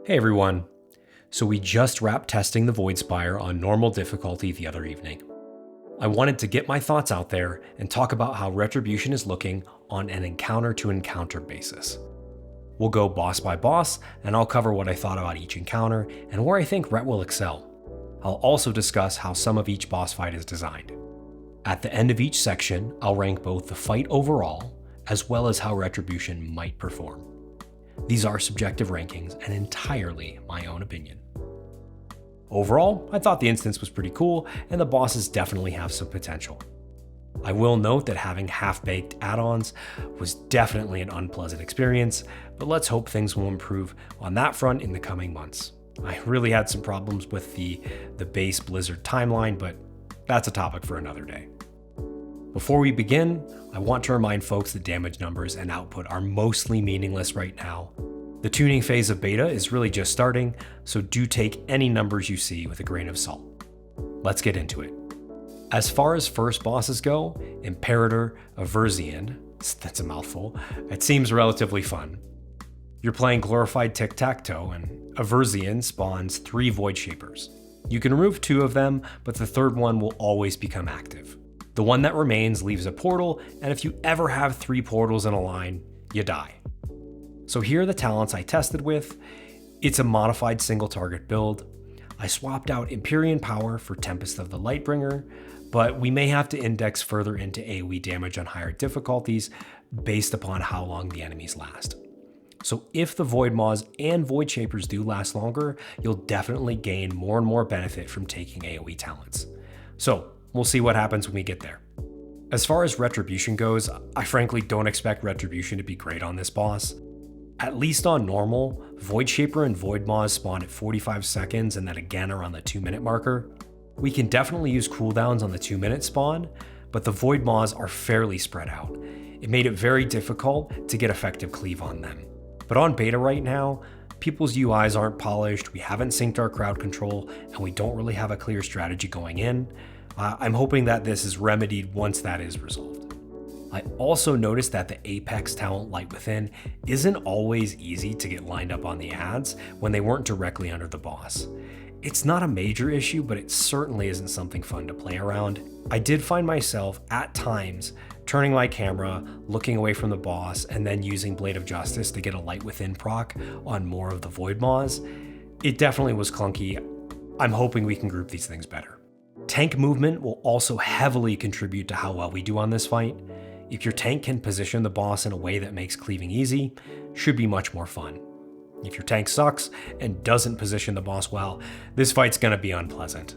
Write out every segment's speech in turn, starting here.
Hey everyone. So we just wrapped testing the Voidspire on normal difficulty the other evening. I wanted to get my thoughts out there and talk about how Retribution is looking on an encounter-to-encounter basis. We'll go boss by boss, and I'll cover what I thought about each encounter and where I think Ret will excel. I'll also discuss how some of each boss fight is designed. At the end of each section, I'll rank both the fight overall, as well as how Retribution might perform. These are subjective rankings and entirely my own opinion. Overall, I thought the instance was pretty cool, and the bosses definitely have some potential. I will note that having half-baked add-ons was definitely an unpleasant experience, but let's hope things will improve on that front in the coming months. I really had some problems with the base Blizzard timeline, but that's a topic for another day. Before we begin, I want to remind folks that damage numbers and output are mostly meaningless right now. The tuning phase of beta is really just starting, so do take any numbers you see with a grain of salt. Let's get into it. As far as first bosses go, Imperator Averzian, that's a mouthful, it seems relatively fun. You're playing glorified tic-tac-toe, and Averzian spawns 3 Void Shapers. You can remove 2 of them, but the third one will always become active. The one that remains leaves a portal, and if you ever have 3 portals in a line, you die. So here are the talents I tested with. It's a modified single target build. I swapped out Empyrean Power for Tempest of the Lightbringer, but we may have to index further into AoE damage on higher difficulties based upon how long the enemies last. So if the Void Maws and Void Shapers do last longer, you'll definitely gain more and more benefit from taking AoE talents. So we'll see what happens when we get there. As far as Retribution goes, I frankly don't expect Retribution to be great on this boss. At least on normal, Void Shaper and Void Maws spawn at 45 seconds and then again around the 2-minute marker. We can definitely use cooldowns on the 2-minute spawn, but the Void Maws are fairly spread out. It made it very difficult to get effective cleave on them. But on beta right now, people's UIs aren't polished, we haven't synced our crowd control, and we don't really have a clear strategy going in. I'm hoping that this is remedied once that is resolved. I also noticed that the Apex talent Light Within isn't always easy to get lined up on the ads when they weren't directly under the boss. It's not a major issue, but it certainly isn't something fun to play around. I did find myself at times turning my camera, looking away from the boss, and then using Blade of Justice to get a Light Within proc on more of the Void Maws. It definitely was clunky. I'm hoping we can group these things better. Tank movement will also heavily contribute to how well we do on this fight. If your tank can position the boss in a way that makes cleaving easy, should be much more fun. If your tank sucks and doesn't position the boss well, this fight's gonna be unpleasant.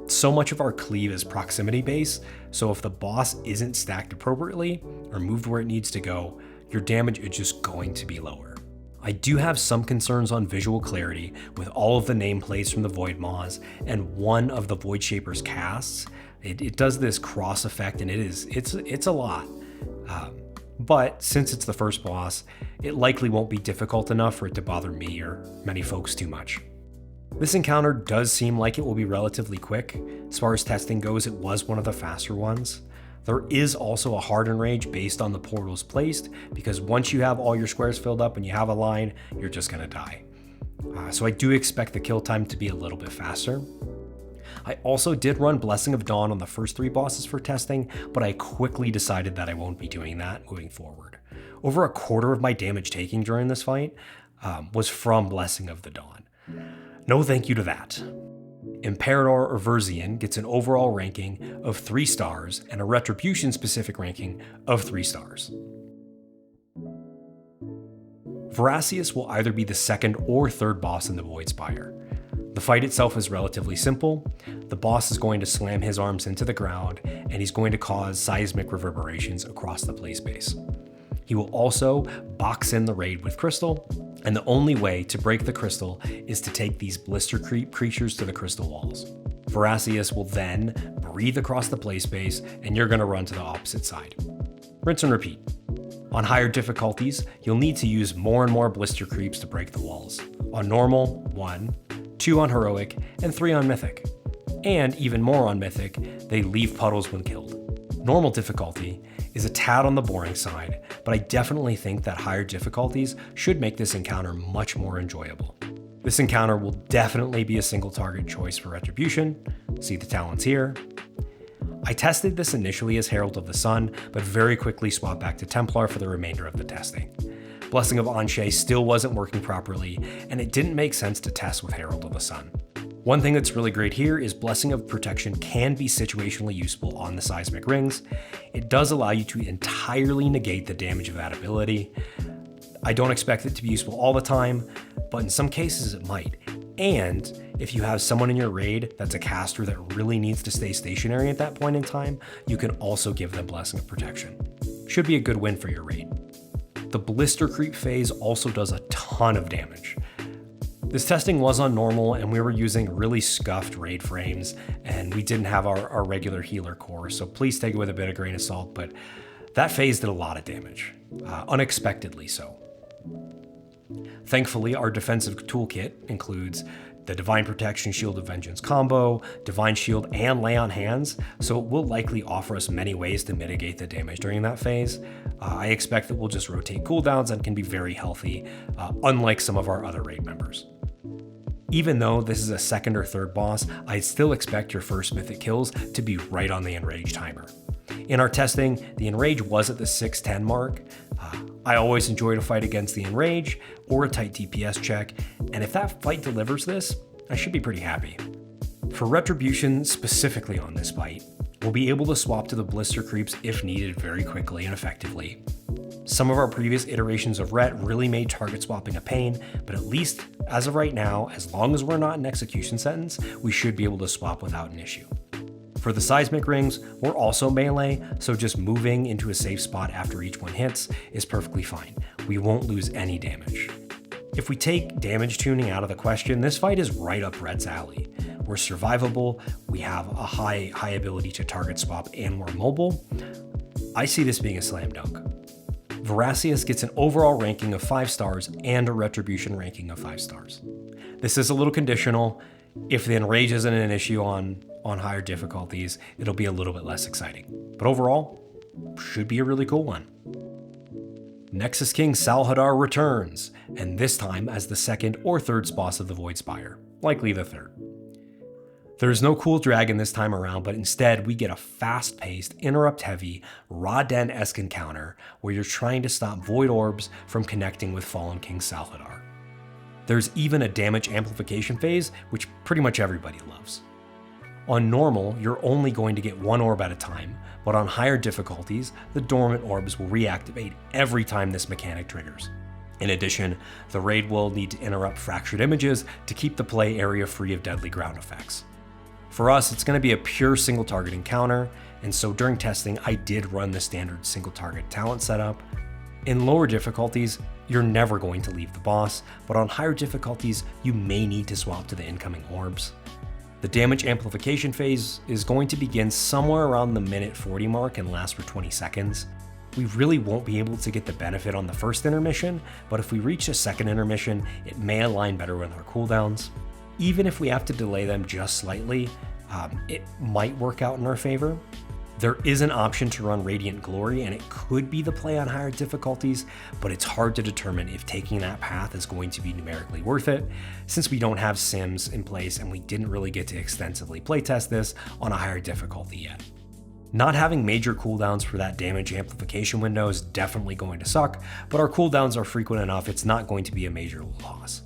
So much of our cleave is proximity based, so if the boss isn't stacked appropriately or moved where it needs to go, your damage is just going to be lower. I do have some concerns on visual clarity with all of the nameplates from the Void Maws and one of the Void Shaper's casts. It does this cross effect and it's a lot. But since it's the first boss, it likely won't be difficult enough for it to bother me or many folks too much. This encounter does seem like it will be relatively quick. As far as testing goes, it was one of the faster ones. There is also a harden rage based on the portals placed, because once you have all your squares filled up and you have a line, you're just gonna die. So I do expect the kill time to be a little bit faster. I also did run Blessing of Dawn on the first 3 bosses for testing, but I quickly decided that I won't be doing that moving forward. Over a quarter of my damage taking during this fight was from Blessing of the Dawn. No thank you to that. Imperator Averzian gets an overall ranking of 3 stars and a Retribution specific ranking of 3 stars. Vorasius will either be the second or third boss in the Voidspire. The fight itself is relatively simple. The boss is going to slam his arms into the ground, and he's going to cause seismic reverberations across the play space. He will also box in the raid with crystal, and the only way to break the crystal is to take these blister creatures to the crystal walls. Vorasius will then breathe across the play space, and you're going to run to the opposite side. Rinse and repeat. On higher difficulties, you'll need to use more and more blister creeps to break the walls. On normal, 1, 2 on heroic, and 3 on mythic. And even more on mythic, they leave puddles when killed. Normal difficulty is a tad on the boring side, but I definitely think that higher difficulties should make this encounter much more enjoyable. This encounter will definitely be a single target choice for Retribution. See the talents here. I tested this initially as Herald of the Sun, but very quickly swapped back to Templar for the remainder of the testing. Blessing of Anshe still wasn't working properly, and it didn't make sense to test with Herald of the Sun. One thing that's really great here is Blessing of Protection can be situationally useful on the seismic rings. It does allow you to entirely negate the damage of that ability. I don't expect it to be useful all the time, but in some cases it might. And if you have someone in your raid that's a caster that really needs to stay stationary at that point in time, you can also give them Blessing of Protection. Should be a good win for your raid. The Blister Creep phase also does a ton of damage. This testing was on normal, and we were using really scuffed raid frames, and we didn't have our regular healer core, so please take it with a bit of grain of salt, but that phase did a lot of damage, unexpectedly so. Thankfully, our defensive toolkit includes the Divine Protection Shield of Vengeance combo, Divine Shield, and Lay on Hands, so it will likely offer us many ways to mitigate the damage during that phase. I expect that we'll just rotate cooldowns and can be very healthy, unlike some of our other raid members. Even though this is a second or third boss, I'd still expect your first mythic kills to be right on the Enrage timer. In our testing, the Enrage was at the 610 mark. I always enjoyed a fight against the Enrage or a tight DPS check, and if that fight delivers this, I should be pretty happy. For Retribution specifically on this fight, we'll be able to swap to the Blister Creeps if needed very quickly and effectively. Some of our previous iterations of Ret really made target swapping a pain, but at least as of right now, as long as we're not in execution sentence, we should be able to swap without an issue. For the seismic rings, we're also melee, so just moving into a safe spot after each one hits is perfectly fine. We won't lose any damage. If we take damage tuning out of the question, this fight is right up Red's alley. We're survivable, we have a high ability to target swap, and we're mobile. I see this being a slam dunk. Vorasius gets an overall ranking of 5 stars and a Retribution ranking of 5 stars. This is a little conditional. If the Enrage isn't an issue on higher difficulties, it'll be a little bit less exciting. But overall, should be a really cool one. Nexus King Salhadaar returns, and this time as the second or third boss of the Voidspire, likely the third. There's no cool dragon this time around, but instead we get a fast-paced, interrupt-heavy, Ra-Den-esque encounter where you're trying to stop Void Orbs from connecting with Fallen King Salhadaar. There's even a damage amplification phase, which pretty much everybody loves. On normal, you're only going to get one orb at a time, but on higher difficulties, the dormant orbs will reactivate every time this mechanic triggers. In addition, the raid will need to interrupt fractured images to keep the play area free of deadly ground effects. For us, it's going to be a pure single target encounter, and so during testing, I did run the standard single target talent setup. In lower difficulties, you're never going to leave the boss, but on higher difficulties, you may need to swap to the incoming orbs. The damage amplification phase is going to begin somewhere around the minute 40 mark and last for 20 seconds. We really won't be able to get the benefit on the first intermission, but if we reach a second intermission, it may align better with our cooldowns. Even if we have to delay them just slightly, it might work out in our favor. There is an option to run Radiant Glory, and it could be the play on higher difficulties, but it's hard to determine if taking that path is going to be numerically worth it, since we don't have sims in place and we didn't really get to extensively playtest this on a higher difficulty yet. Not having major cooldowns for that damage amplification window is definitely going to suck, but our cooldowns are frequent enough it's not going to be a major loss.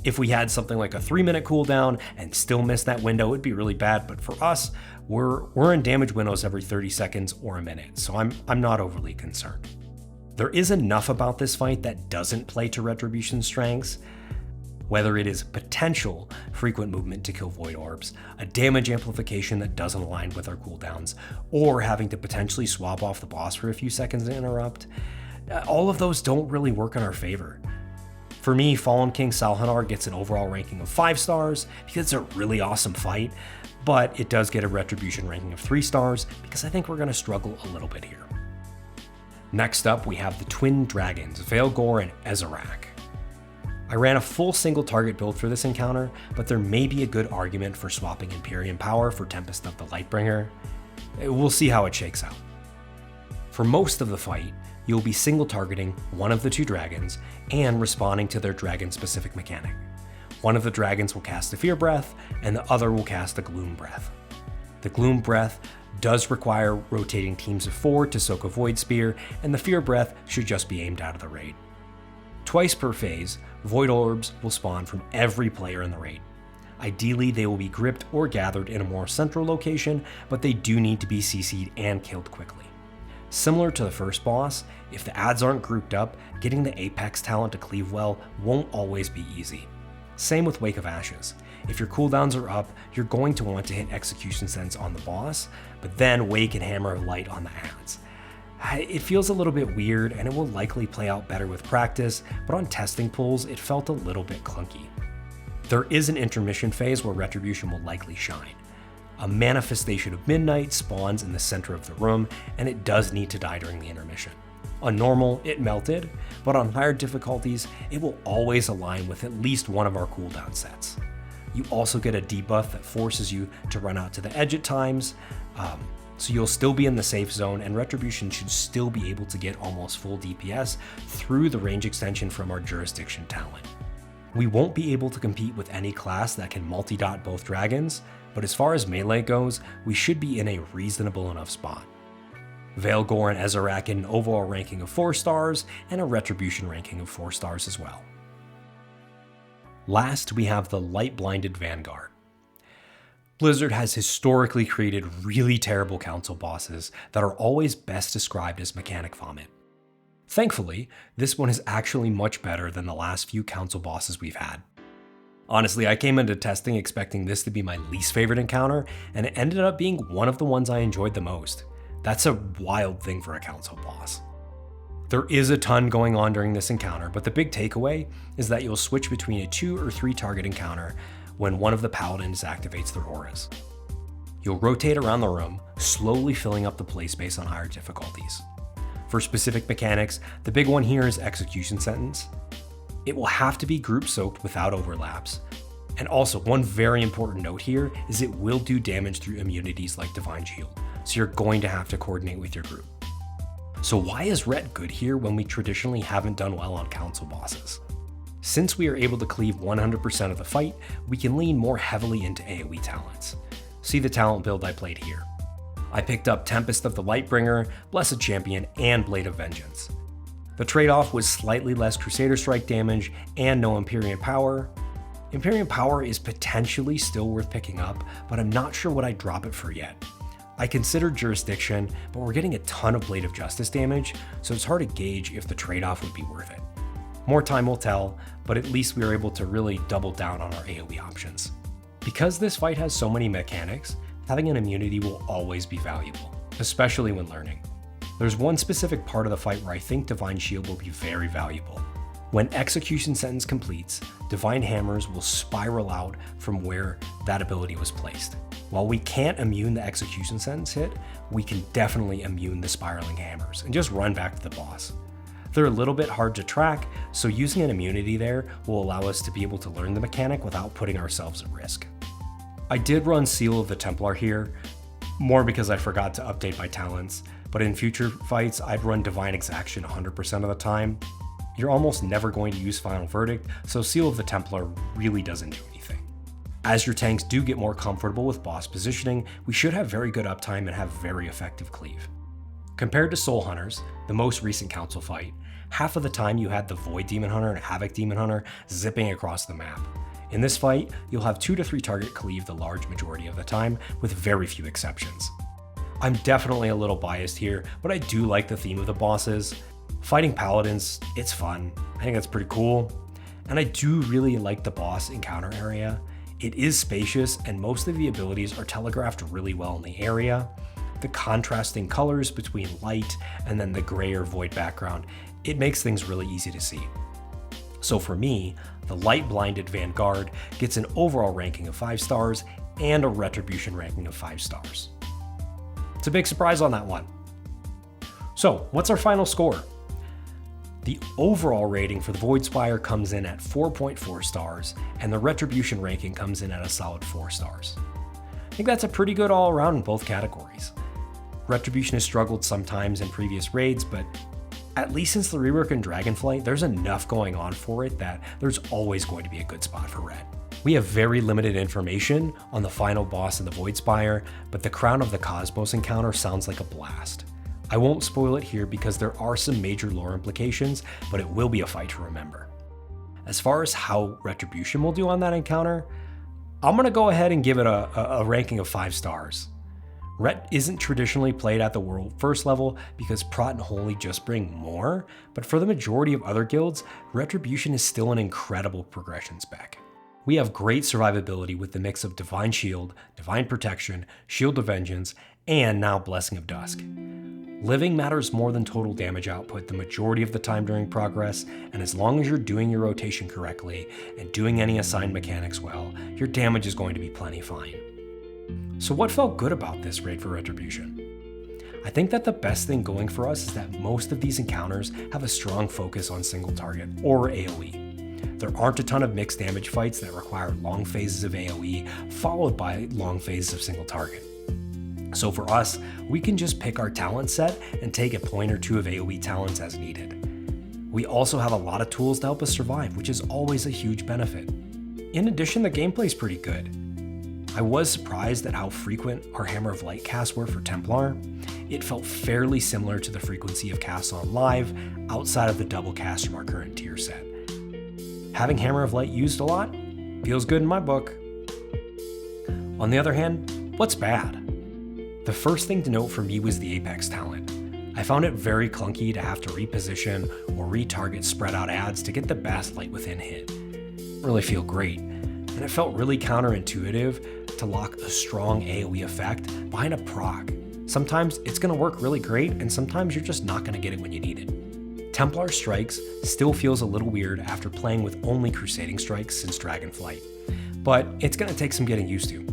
If we had something like a 3-minute cooldown and still missed that window, it'd be really bad, but for us, we're in damage windows every 30 seconds or a minute, so I'm not overly concerned. There is enough about this fight that doesn't play to Retribution's strengths, whether it is potential frequent movement to kill Void Orbs, a damage amplification that doesn't align with our cooldowns, or having to potentially swap off the boss for a few seconds and interrupt. All of those don't really work in our favor. For me, Fallen King Salhadaar gets an overall ranking of 5 stars because it's a really awesome fight, but it does get a Retribution ranking of 3 stars because I think we're going to struggle a little bit here. Next up, we have the Twin Dragons, Vaelgor and Ezzorak. I ran a full single target build for this encounter, but there may be a good argument for swapping Empyrean Power for Tempest of the Lightbringer. We'll see how it shakes out. For most of the fight, you'll be single targeting one of the 2 dragons and responding to their dragon-specific mechanic. One of the dragons will cast a Fear Breath, and the other will cast a Gloom Breath. The Gloom Breath does require rotating teams of 4 to soak a Void Spear, and the Fear Breath should just be aimed out of the raid. Twice per phase, Void Orbs will spawn from every player in the raid. Ideally, they will be gripped or gathered in a more central location, but they do need to be CC'd and killed quickly. Similar to the first boss, if the adds aren't grouped up, getting the Apex talent to cleave well won't always be easy. Same with Wake of Ashes. If your cooldowns are up, you're going to want to hit Execution Sense on the boss, but then Wake and Hammer Light on the adds. It feels a little bit weird, and it will likely play out better with practice, but on testing pulls, it felt a little bit clunky. There is an intermission phase where Retribution will likely shine. A Manifestation of Midnight spawns in the center of the room, and it does need to die during the intermission. On normal, it melted, but on higher difficulties, it will always align with at least one of our cooldown sets. You also get a debuff that forces you to run out to the edge at times, so you'll still be in the safe zone, and Retribution should still be able to get almost full DPS through the range extension from our Jurisdiction talent. We won't be able to compete with any class that can multi-dot both dragons, but as far as melee goes, we should be in a reasonable enough spot. Vaelgor and Ezzorak get an overall ranking of 4 stars and a Retribution ranking of 4 stars as well. Last, we have the Lightblinded Vanguard. Blizzard has historically created really terrible council bosses that are always best described as mechanic vomit. Thankfully, this one is actually much better than the last few council bosses we've had. Honestly, I came into testing expecting this to be my least favorite encounter, and it ended up being one of the ones I enjoyed the most. That's a wild thing for a council boss. There is a ton going on during this encounter, but the big takeaway is that you'll switch between a 2 or 3 target encounter when one of the paladins activates their auras. You'll rotate around the room, slowly filling up the play space on higher difficulties. For specific mechanics, the big one here is Execution Sentence. It will have to be group soaked without overlaps. And also, one very important note here is it will do damage through immunities like Divine Shield, so you're going to have to coordinate with your group. So why is Ret good here when we traditionally haven't done well on council bosses? Since we are able to cleave 100% of the fight, we can lean more heavily into AoE talents. See the talent build I played here. I picked up Tempest of the Lightbringer, Blessed Champion, and Blade of Vengeance. The trade-off was slightly less Crusader Strike damage and no Empyrean Power. Empyrean Power is potentially still worth picking up, but I'm not sure what I'd drop it for yet. I considered Jurisdiction, but we're getting a ton of Blade of Justice damage, so it's hard to gauge if the trade-off would be worth it. More time will tell, but at least we were able to really double down on our AoE options. Because this fight has so many mechanics, having an immunity will always be valuable, especially when learning. There's one specific part of the fight where I think Divine Shield will be very valuable. When Execution Sentence completes, Divine Hammers will spiral out from where that ability was placed. While we can't immune the Execution Sentence hit, we can definitely immune the Spiraling Hammers and just run back to the boss. They're a little bit hard to track, so using an immunity there will allow us to be able to learn the mechanic without putting ourselves at risk. I did run Seal of the Templar here, more because I forgot to update my talents, but in future fights I'd run Divine Exaction 100% of the time. You're almost never going to use Final Verdict, so Seal of the Templar really doesn't do anything. As your tanks do get more comfortable with boss positioning, we should have very good uptime and have very effective cleave. Compared to Soul Hunters, the most recent council fight, half of the time you had the Void Demon Hunter and Havoc Demon Hunter zipping across the map. In this fight, you'll have 2 to 3 target cleave the large majority of the time, with very few exceptions. I'm definitely a little biased here, but I do like the theme of the bosses. Fighting paladins, it's fun. I think that's pretty cool. And I do really like the boss encounter area. It is spacious, and most of the abilities are telegraphed really well in the area. The contrasting colors between light and then the gray or void background, it makes things really easy to see. So for me, the Lightblinded Vanguard gets an overall ranking of 5 stars and a Retribution ranking of 5 stars. It's a big surprise on that one. So what's our final score? The overall rating for the Voidspire comes in at 4.4 stars, and the Retribution ranking comes in at a solid 4 stars. I think that's a pretty good all around in both categories. Retribution has struggled sometimes in previous raids, but At least since the rework in Dragonflight, there's enough going on for it that there's always going to be a good spot for red. We have very limited information on the final boss in the Voidspire, but the Crown of the Cosmos encounter sounds like a blast. I won't spoil it here because there are some major lore implications, but it will be a fight to remember. As far as how Retribution will do on that encounter, I'm going to go ahead and give it a ranking of 5 stars. Ret isn't traditionally played at the world first level because Prot and Holy just bring more, but for the majority of other guilds, Retribution is still an incredible progression spec. We have great survivability with the mix of Divine Shield, Divine Protection, Shield of Vengeance, and now Blessing of Dusk. Living matters more than total damage output the majority of the time during progress, and as long as you're doing your rotation correctly and doing any assigned mechanics well, your damage is going to be plenty fine. So what felt good about this raid for Retribution? I think that the best thing going for us is that most of these encounters have a strong focus on single target, or AoE. There aren't a ton of mixed damage fights that require long phases of AoE followed by long phases of single target. So for us, we can just pick our talent set and take a point or two of AoE talents as needed. We also have a lot of tools to help us survive, which is always a huge benefit. In addition, the gameplay is pretty good. I was surprised at how frequent our Hammer of Light casts were for Templar. It felt fairly similar to the frequency of casts on live, outside of the double cast from our current tier set. Having Hammer of Light used a lot feels good in my book. On the other hand, what's bad? The first thing to note for me was the Apex talent. I found it very clunky to have to reposition or retarget spread out ads to get the best light within hit. Didn't really feel great, and it felt really counterintuitive to lock a strong AoE effect behind a proc. Sometimes it's going to work really great, and sometimes you're just not going to get it when you need it. Templar Strikes still feels a little weird after playing with only Crusading Strikes since Dragonflight, but it's going to take some getting used to.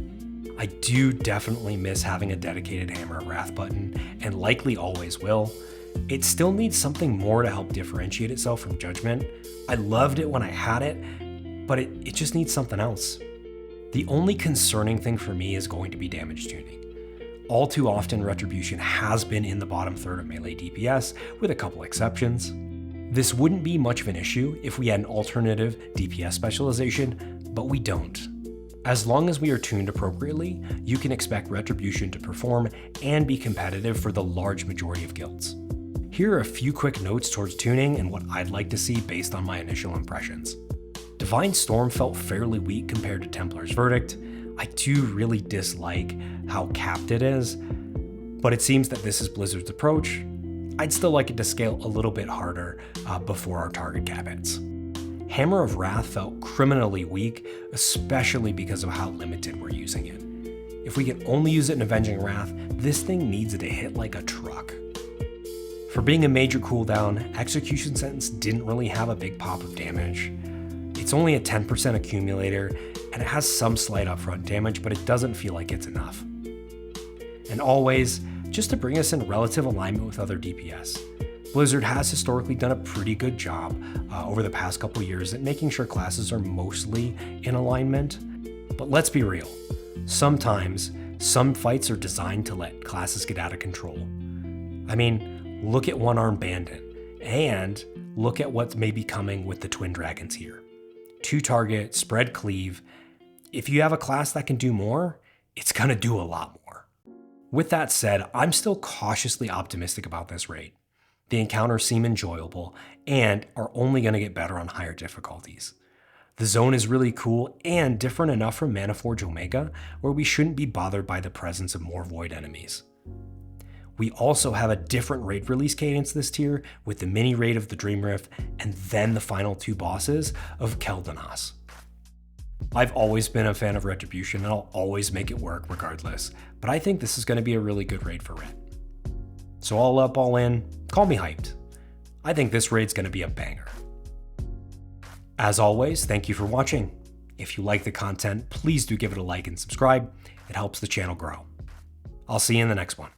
I do definitely miss having a dedicated Hammer of Wrath button, and likely always will. It still needs something more to help differentiate itself from Judgment. I loved it when I had it, but it just needs something else. The only concerning thing for me is going to be damage tuning. All too often, Retribution has been in the bottom third of melee DPS, with a couple exceptions. This wouldn't be much of an issue if we had an alternative DPS specialization, but we don't. As long as we are tuned appropriately, you can expect Retribution to perform and be competitive for the large majority of guilds. Here are a few quick notes towards tuning and what I'd like to see based on my initial impressions. Divine Storm felt fairly weak compared to Templar's Verdict. I do really dislike how capped it is, but it seems that this is Blizzard's approach. I'd still like it to scale a little bit harder before our target cap hits. Hammer of Wrath felt criminally weak, especially because of how limited we're using it. If we can only use it in Avenging Wrath, this thing needs it to hit like a truck. For being a major cooldown, Execution Sentence didn't really have a big pop of damage. It's only a 10% accumulator, and it has some slight upfront damage, but it doesn't feel like it's enough. And always, just to bring us in relative alignment with other DPS. Blizzard has historically done a pretty good job over the past couple years at making sure classes are mostly in alignment. But let's be real, sometimes some fights are designed to let classes get out of control. I mean, look at One Armed Bandit, and look at what's maybe coming with the Twin Dragons here. 2 target, spread cleave. If you have a class that can do more, it's gonna do a lot more. With that said, I'm still cautiously optimistic about this raid. The encounters seem enjoyable and are only going to get better on higher difficulties. The zone is really cool and different enough from Manaforge Omega where we shouldn't be bothered by the presence of more void enemies. We also have a different raid release cadence this tier with the mini raid of the Dream Rift and then the final 2 bosses of Keldanos. I've always been a fan of Retribution and I'll always make it work regardless, but I think this is going to be a really good raid for Ret. So all up, all in, call me hyped. I think this raid's going to be a banger. As always, thank you for watching. If you like the content, please do give it a like and subscribe. It helps the channel grow. I'll see you in the next one.